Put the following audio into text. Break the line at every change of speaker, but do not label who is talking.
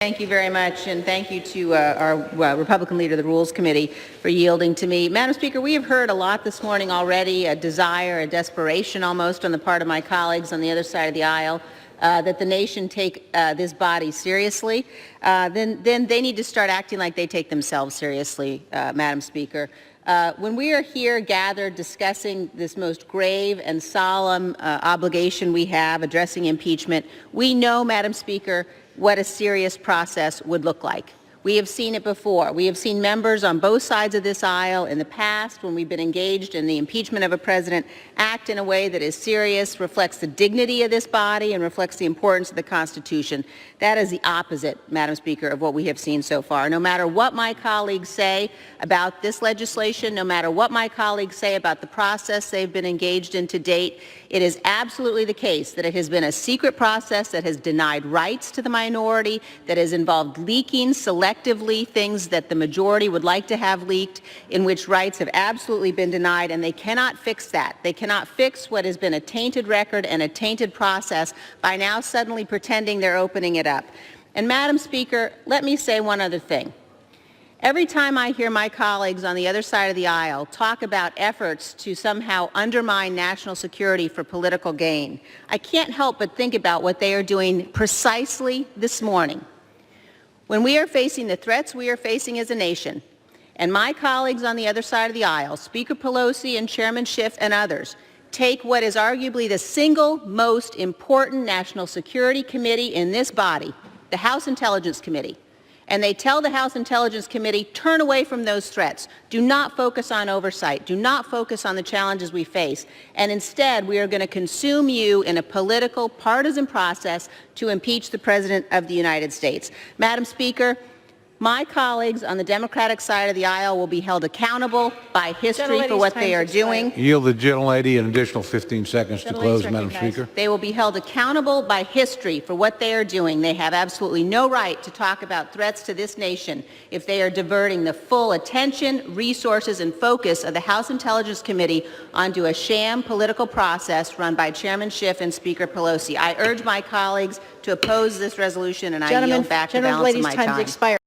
Thank you very much, and thank you to our Republican leader of the Rules Committee for yielding to me. Madam Speaker, we have heard a lot this morning already, a desire, a desperation almost on the part of my colleagues on the other side of the aisle that the nation take this body seriously. Then they need to start acting like they take themselves seriously, Madam Speaker. When we are here gathered discussing this most grave and solemn obligation we have, addressing impeachment, we know, Madam Speaker, what a serious process would look like. We have seen it before. We have seen members on both sides of this aisle in the past, when we've been engaged in the impeachment of a president, act in a way that is serious, reflects the dignity of this body, and reflects the importance of the Constitution. That is the opposite, Madam Speaker, of what we have seen so far. No matter what my colleagues say about this legislation, no matter what my colleagues say about the process they've been engaged in to date, it is absolutely the case that it has been a secret process that has denied rights to the minority, that has involved leaking selectively things that the majority would like to have leaked, in which rights have absolutely been denied, and they cannot fix that. They cannot fix what has been a tainted record and a tainted process by now suddenly pretending they're opening it up. And Madam Speaker, let me say one other thing. Every time I hear my colleagues on the other side of the aisle talk about efforts to somehow undermine national security for political gain, I can't help but think about what they are doing precisely this morning. When we are facing the threats we are facing as a nation, and my colleagues on the other side of the aisle, Speaker Pelosi and Chairman Schiff and others, take what is arguably the single most important national security committee in this body, the House Intelligence Committee, and they tell the House Intelligence Committee, turn away from those threats. Do not focus on oversight. Do not focus on the challenges we face. And instead, we are going to consume you in a political, partisan process to impeach the President of the United States. Madam Speaker, my colleagues on the Democratic side of the aisle will be held accountable by history for what they are doing.
Yield the gentlelady an additional 15 seconds to close, Madam Speaker.
They will be held accountable by history for what they are doing. They have absolutely no right to talk about threats to this nation if they are diverting the full attention, resources, and focus of the House Intelligence Committee onto a sham political process run by Chairman Schiff and Speaker Pelosi. I urge my colleagues to oppose this resolution, and I yield back the balance of my time.